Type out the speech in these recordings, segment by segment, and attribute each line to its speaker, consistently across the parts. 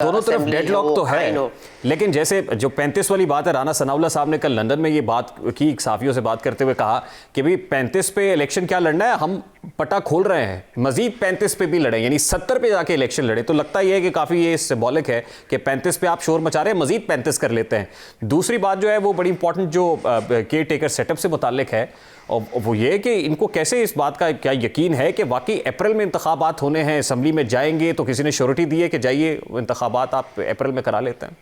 Speaker 1: दोनों तरफ डेडलॉक तो है, लेकिन जैसे जो 35 वाली बात है, राना सनाउल्लाह साहब ने कल लंदन में ये बात की, सहाफियों से बात करते हुए कहा कि भाई 35 पे इलेक्शन क्या लड़ना है, हम पटा खोल रहे हैं, मजीद 35 पे भी लड़ें, यानी 70 पे जाके इलेक्शन लड़े। तो लगता ये है कि काफ़ी ये सिंबॉलिक है कि 35 पे आप शोर मचा रहे हैं, मजीद 35 कर लेते हैं। दूसरी बात जो है वो बड़ी इंपॉर्टेंट जो केयर टेकर सेटअप से मुताल्लिक है, और वो ये कि इनको कैसे इस बात का क्या यकीन है कि वाकई अप्रैल में इंतखाबात होने हैं, असम्बली में जाएंगे, तो किसी ने श्योरिटी दी है कि जाइए इंतखाबात आप अप्रैल में करा लेते हैं।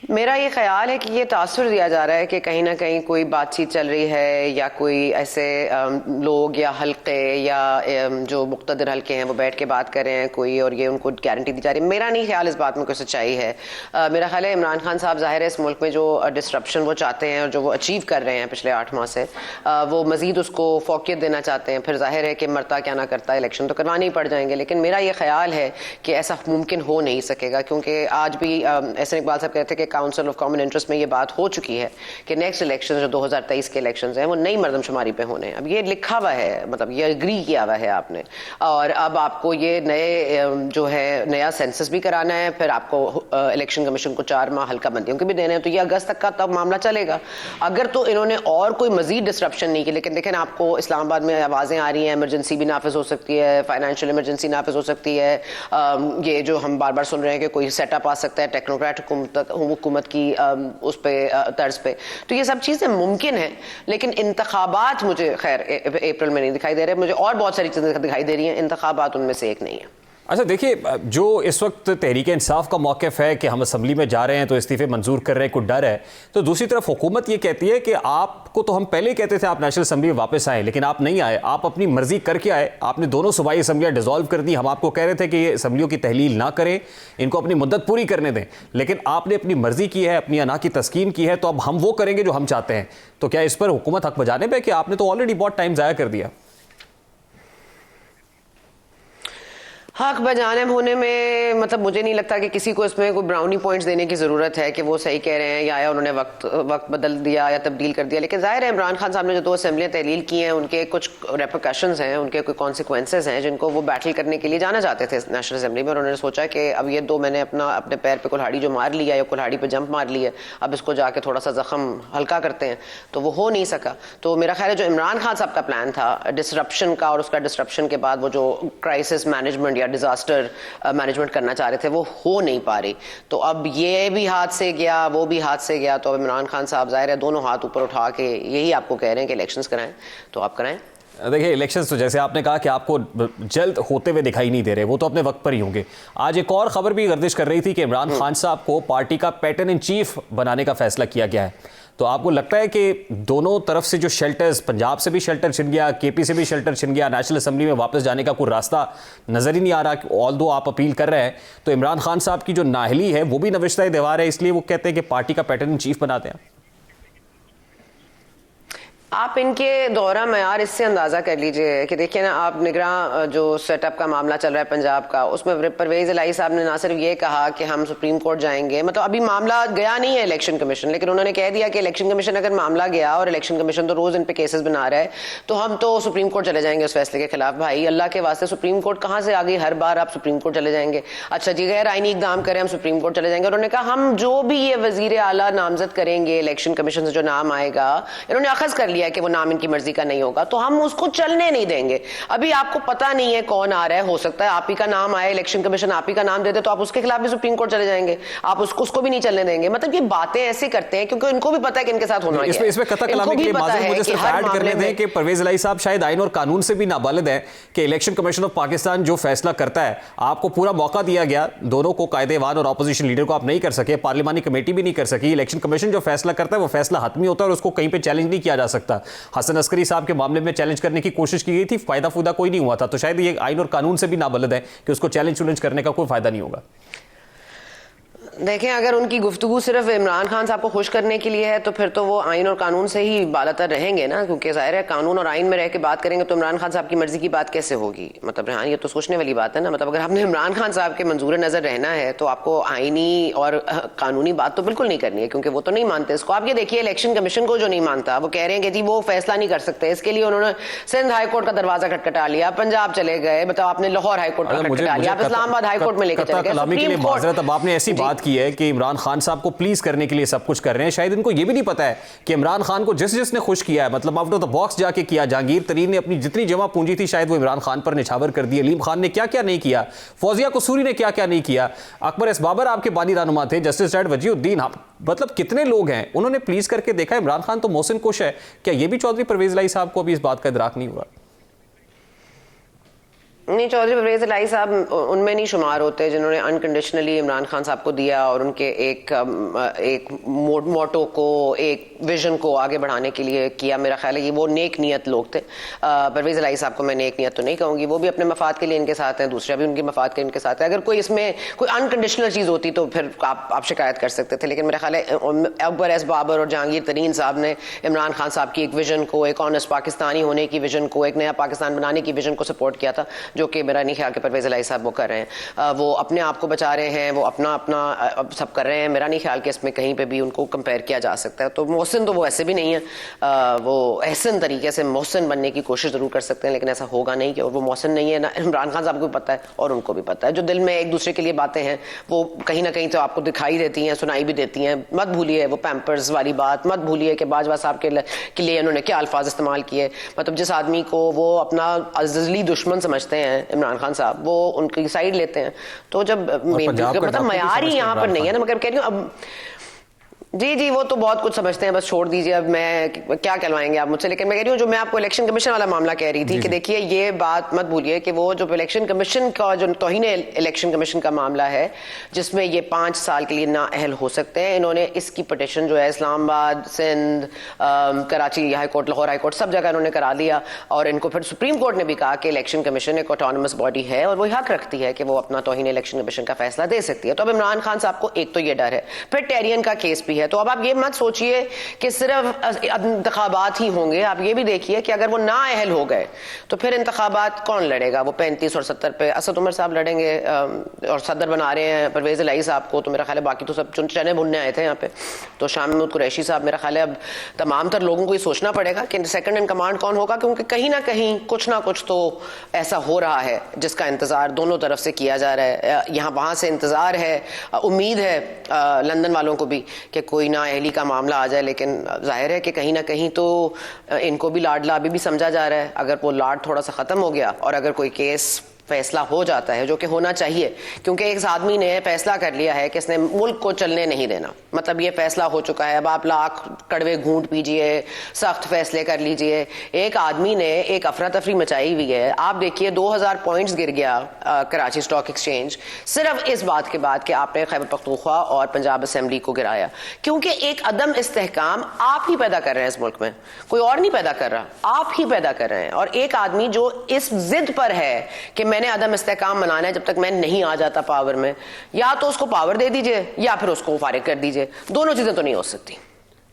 Speaker 2: मेरा ये ख्याल है कि ये तासुर दिया जा रहा है कि कहीं ना कहीं कोई बातचीत चल रही है, या कोई ऐसे लोग या हल्के या जो मुख्तदर हल्के हैं वो बैठ के बात कर रहे हैं कोई, और ये उनको गारंटी दी जा रही है। मेरा नहीं ख्याल इस बात में कोई सच्चाई है। मेरा ख्याल है इमरान खान साहब ज़ाहिर है इस मुल्क में जो डिस्ट्रप्शन वो चाहते हैं और जो वो अचीव कर रहे हैं पिछले 8 माह से, वो मज़ीद उसको फोकियत देना चाहते हैं। फिर जाहिर है कि मरता क्या ना करता, इलेक्शन तो करवाने ही पड़ जाएंगे। लेकिन मेरा ये ख्याल है कि ऐसा मुमकिन हो नहीं सकेगा, क्योंकि आज भी एहसन इकबाल साहब कहते हैं कि काउंसिल ऑफ कॉमन इंटरेस्ट में ये बात हो चुकी है कि नेक्स्ट इलेक्शन जो 2023 के इलेक्शन हैं वो नई मर्दमशुमारी पे होने हैं। अब ये लिखा हुआ है, मतलब ये एग्री किया हुआ है आपने, और अब आपको ये नए जो है नया सेंसस भी कराना है, फिर आपको इलेक्शन कमीशन को 4 माह हल्का बंदियों के भी देने हैं, तो ये अगस्त तक का तब मामला चलेगा। अगर तो इन्होंने और कोई मजीद डिस्ट्रप्शन नहीं की, लेकिन देखें आपको इस्लामाबाद में आवाज़ें आ रही हैं, इमरजेंसी भी नाफिज हो सकती है, फाइनेंशियल इमरजेंसी नाफिज हो सकती है, ये जो हम बार बार सुन रहे हैं कि कोई सेटअप आ सकता है टेक्नोक्रेट हुकूमत की उस पे तर्ज पे, तो ये सब चीज़ें मुमकिन है। लेकिन इंतखाबात मुझे खैर अप्रैल में नहीं दिखाई दे रहे, मुझे और बहुत सारी चीज़ें दिखाई दे रही हैं, इंतखाबात उनमें से एक नहीं है।
Speaker 1: अच्छा देखिए, जो इस वक्त तहरीक इंसाफ का मौक़िफ़ है कि हम असम्बली में जा रहे हैं तो इस्तीफ़े मंजूर कर रहे हैं, कुछ डर है, तो दूसरी तरफ हुकूमत ये कहती है कि आपको तो हम पहले ही कहते थे आप नेशनल असम्बली में वापस आए, लेकिन आप नहीं आए, आप अपनी मर्जी करके आए, आपने दोनों सूबाई असम्बलियाँ डिज़ोल्व कर दी। हम आपको कह रहे थे कि ये असम्बलियों की तहलील ना करें, इनको अपनी मुद्दत पूरी करने दें, लेकिन आपने अपनी मर्जी की है, अपनी अना की तस्कीन की है, तो अब हम वो करेंगे जो हम चाहते हैं। तो क्या इस पर हुकूमत हक बजाने पर कि आपने तो ऑलरेडी बहुत टाइम ज़ाया कर दिया?
Speaker 2: हक बजाने होने में मतलब मुझे नहीं लगता कि किसी को इसमें कोई ब्राउनी पॉइंट्स देने की ज़रूरत है कि वो सही कह रहे हैं या उन्होंने वक्त बदल दिया या तब्दील कर दिया। लेकिन ज़ाहिर है इमरान खान साहब ने जो 2 असेंबलियाँ तहलील की हैं, उनके कुछ रेपरकशंस हैं, उनके कोई कॉन्सिक्वेंसेज हैं जिनको वो बैटल करने के लिए जाना चाहते थे नेशनल असेंबली में। और उन्होंने सोचा कि अब ये 2 मैंने अपने पैर पर कुल्हाड़ी जो मार लिया या कुल्हाड़ी पर जंप मार ली है, अब इसको जाके थोड़ा सा ज़ख्म हल्का करते हैं, तो वो हो नहीं सका। तो मेरा ख्याल है जो इमरान खान साहब का प्लान था डिसरप्शन का, और उसका डिसरप्शन के बाद वो जो क्राइसिस मैनेजमेंट या डिजास्टर मैनेजमेंट करना चाह रहे थे, वो हो नहीं पा रही। तो अब ये भी हाथ से गया, वो भी हाथ से गया, तो अब इमरान खान साहब जाहिर है दोनों हाथ ऊपर उठा के यही आपको कह रहे हैं कि इलेक्शंस कराएं, तो आप कराएं।
Speaker 1: देखिए इलेक्शंस तो जैसे आपने कहा कि आपको जल्द होते हुए दिखाई नहीं दे रहे, वो तो अपने वक्त पर ही होंगे। आज एक और खबर भी गर्दिश कर रही थी कि इमरान खान साहब को पार्टी का पैटर्न इन चीफ बनाने का फैसला किया गया है। तो आपको लगता है कि दोनों तरफ से जो शेल्टर्स, पंजाब से भी शेल्टर छिन गया, केपी से भी शेल्टर छिन गया, नेशनल असम्बली में वापस जाने का कोई रास्ता नज़र ही नहीं आ रहा, ऑल दो आप अपील कर रहे हैं, तो इमरान खान साहब की जो नाहली है वो भी नविश्ता दीवार है, इसलिए वो कहते हैं कि पार्टी का पैटर्न इन चीफ बनाते हैं।
Speaker 2: आप इनके दौरा मयार इससे अंदाज़ा कर लीजिए कि देखिए ना, आप निगरान जो सेटअप का मामला चल रहा है पंजाब का, उसमें परवेज़ इलाही साहब ने ना सिर्फ ये कहा कि हम सुप्रीम कोर्ट जाएंगे, मतलब अभी मामला गया नहीं है इलेक्शन कमीशन, लेकिन उन्होंने कह दिया कि इलेक्शन कमीशन अगर मामला गया और इलेक्शन कमीशन तो रोज़ इन पे केसेस बना रहा है, तो हम तो सुप्रीम कोर्ट चले जाएंगे उस फैसले के खिलाफ। भाई अल्लाह के वास्ते सुप्रीम कोर्ट कहाँ से आ गई, हर बार आप सुप्रीम कोर्ट चले जाएंगे? अच्छा जी, गैर आईनी इकदाम करें, हम सुप्रीम कोर्ट चले जाएंगे। उन्होंने कहा हम जो भी ये वजीर आला नामजद करेंगे इलेक्शन कमीशन से, जो नाम आएगा, इन्होंने अखज़ कर लिया है कि वो नाम इनकी का नहीं होगा, तो हम उसको चलने नहीं देंगे। अभी आपको पता नहीं है कौन आ रहा है, हो सकता है आप ही का नाम आए, इलेक्शन कमीशन आप ही का नाम दे दे, तो आप उसके खिलाफ भी सुप्रीम कोर्ट चले जाएंगे, आप उसको भी नहीं चलने देंगे। मतलब ये बातें ऐसे करते हैं क्योंकि इनको भी पता है कि इनके साथ होना है।
Speaker 1: इसमें कथा कलामी के लिए मुझे सिर्फ ऐड करने दें कि परवेज इलाही साहब शायद आइन और कानून से भी नाबालिग है कि इलेक्शन कमीशन ऑफ पाकिस्तान जो फैसला करता है, आपको पूरा मौका दिया गया, दोनों को कायदेवान और अपोजिशन लीडर को आप नहीं कर सके, पार्लिमानी कमेटी भी नहीं कर सकी। इलेक्शन कमीशन जो फैसला करता है वो फैसला हतमी होता है और उसको कहीं पे चैलेंज नहीं किया जा सकता। हसन अस्करी साहब के मामले में चैलेंज करने की कोशिश की गई थी, फायदा फूदा कोई नहीं हुआ था, तो शायद ये आइन और कानून से भी नाबलद है कि उसको चैलेंज करने का कोई फायदा नहीं होगा।
Speaker 2: देखें, अगर उनकी गुफ्तगू सिर्फ इमरान खान साहब को खुश करने के लिए है तो फिर तो वो आइन और कानून से ही बालातर रहेंगे ना, क्योंकि जाहिर है कानून और आइन में रह के बात करेंगे तो इमरान खान साहब की मर्जी की बात कैसे होगी। मतलब रेहान, ये तो सोचने वाली बात है ना। मतलब अगर आपने इमरान खान साहब के मंजूर नजर रहना है तो आपको आइनी और कानूनी बात तो बिल्कुल नहीं करनी है, क्योंकि वो तो नहीं मानते इसको। आप ये देखिए, इलेक्शन कमीशन को जो नहीं मानता, वो कह रहे हैं कि जी वो फैसला नहीं कर सकते, इसके लिए उन्होंने सिंध हाईकोर्ट का दरवाजा खटखटा लिया, पंजाब चले गए, बताओ आपने लाहौर हाईकोर्ट का खटखटा लिया, आप इस्लामाबाद हाईकोर्ट में लेकर चले गए, सुप्रीम कोर्ट।
Speaker 1: अब आपने ऐसी बात की है कि इमरान खान साहब को प्लीज करने के लिए सब कुछ कर रहे हैं, शायद इनको ये भी नहीं पता है कि इमरान खान को जिसने खुश किया है, मतलब आउट ऑफ द बॉक्स जाके किया, जहांगीर तरीन ने अपनी जितनी जमा पूंजी थी शायद वो इमरान खान पर निछावर कर दी, अलीम खान ने क्या क्या नहीं किया, फौजिया कसूरी ने क्या क्या नहीं किया, अकबर एस बाबर आपके बानी रहनुमा थे, जस्टिस जज वजीउद्दीन, मतलब कितने लोग हैं, उन्होंने प्लीज करके देखा। इमरान खान तो मोहसिन खुश है, क्या ये भी चौधरी परवेज लाई साहब को अभी इस बात का इदराक नहीं हुआ?
Speaker 2: नहीं, चौधरी परवेज इलाही साहब उनमें नहीं शुमार होते जिन्होंने अनकंडीशनली इमरान खान साहब को दिया और उनके एक मोटो को, एक विजन को आगे बढ़ाने के लिए किया। मेरा ख्याल है कि वो नेक नियत लोग थे। परवेज इलाही साहब को मैं नेक नियत तो नहीं कहूँगी, वो भी अपने मफाद के लिए इनके साथ हैं, दूसरा भी उनके मफाद के इनके साथ है। अगर कोई इसमें कोई अनकंडीशनल चीज़ होती तो फिर आप शिकायत कर सकते थे, लेकिन मेरा ख्याल है अकबर एस बाबर और जहांगीर तरीन साहब ने इमरान खान साहब की एक विजन को, एक ऑनेस्ट पाकिस्तानी होने की विजन को, एक नया पाकिस्तान बनाने की विजन को सपोर्ट किया था, जो कि मेरा नहीं ख्याल कि परवेज इलाही साहब वो कर रहे हैं। वो अपने आप को बचा रहे हैं, वो अपना सब कर रहे हैं। मेरा नहीं ख्याल कि इसमें कहीं पे भी उनको कंपेयर किया जा सकता है। तो मोहसिन तो वो ऐसे भी नहीं है, वो एहसन तरीके से मोहसिन बनने की कोशिश जरूर कर सकते हैं, लेकिन ऐसा होगा नहीं कि, और वो मोहसिन नहीं है ना, इमरान खान साहब को भी पता है और उनको भी पता है। जो दिल में एक दूसरे के लिए बातें हैं वो कहीं ना कहीं तो आपको दिखाई देती हैं, सुनाई भी देती हैं। मत भूलिए वो पैम्पर्स वाली बात, मत भूलिए कि बाजवा साहब के लिए उन्होंने क्या अल्फाज इस्तेमाल किए। मतलब जिस आदमी को वो अपना अज़ली दुश्मन समझते हैं इमरान खान साहब, वो उनकी साइड लेते हैं। तो जब मतलब मयार ही यहाँ पर नहीं है ना, मगर कह रही हूँ अब जी वो तो बहुत कुछ समझते हैं, बस छोड़ दीजिए, अब मैं क्या कहलवाएंगे आप मुझसे। लेकिन मैं कह रही हूँ, जो मैं आपको इलेक्शन कमीशन वाला मामला कह रही थी कि देखिए ये बात मत भूलिए कि वो जो इलेक्शन कमीशन का, जो तौहीन इलेक्शन कमीशन का मामला है, जिसमें ये 5 साल के लिए नाअहल हो सकते हैं, इन्होंने इसकी पिटिशन जो है Islamabad, Sindh, Karachi high court, Lahore high court, सब जगह इन्होंने करा दिया। और इनको फिर सुप्रीम कोर्ट ने भी कहा कि इलेक्शन कमीशन एक ऑटोनमस बॉडी है और वो हक रखती है कि वो अपना तौहीन इलेक्शन कमीशन का फैसला दे सकती है। तो अब इमरान खान साहब को एक तो ये डर है, फिर टेरियन का केस भी है। तो अब आप ये मत सोचिए कि सिर्फ इंतखाबात ही होंगे, आप ये भी देखिए कि अगर वो नाअहल हो गए तो फिर इंतखाबात कौन लड़ेगा। वो 35 और 70 पे असद उमर साहब लड़ेंगे और सदर बना रहे हैं परवेज इलाही साहब को। तो मेरा ख्याल है बाकी तो सब चने भुनने आए थे यहाँ पे। तो शाह महमूद कुरैशी साहब, मेरा ख्याल है अब तमाम तर लोगों को ये सोचना पड़ेगा कि सेकंड इन कमांड कौन होगा, क्योंकि कहीं ना कहीं कुछ ना कुछ तो ऐसा हो रहा है जिसका इंतजार दोनों तरफ से किया जा रहा है। यहाँ वहां से इंतजार है, उम्मीद है लंदन वालों को भी कि कोई नाअहली का मामला आ जाए, लेकिन जाहिर है कि कहीं ना कहीं तो इनको भी लाडला अभी भी समझा जा रहा है। अगर वो लाड थोड़ा सा खत्म हो गया और अगर कोई केस फैसला हो जाता है, जो कि होना चाहिए, क्योंकि एक आदमी ने फैसला कर लिया है कि इसने मुल्क को चलने नहीं देना, मतलब ये फैसला हो चुका है। अब आप लाख कड़वे घूंट पीजिए, सख्त फैसले कर लीजिए। एक आदमी ने एक अफरा तफरी मचाई हुई है। आप देखिए 2000 पॉइंट्स गिर गया कराची स्टॉक एक्सचेंज सिर्फ इस बात के बाद कि आपने खैबर पख्तूनख्वा और पंजाब असेंबली को गिराया, क्योंकि एक अदम इस्तेहकाम आप ही पैदा कर रहे हैं इस मुल्क में, कोई और नहीं पैदा कर रहा, आप ही पैदा कर रहे हैं। और एक आदमी जो इस जिद पर है कि मैंने अदम इस्तेहकाम मनाना है जब तक मैं नहीं आ जाता पावर में, या तो उसको पावर दे दीजिए या फिर उसको फारिग कर दीजिए, दोनों चीजें तो नहीं हो सकती।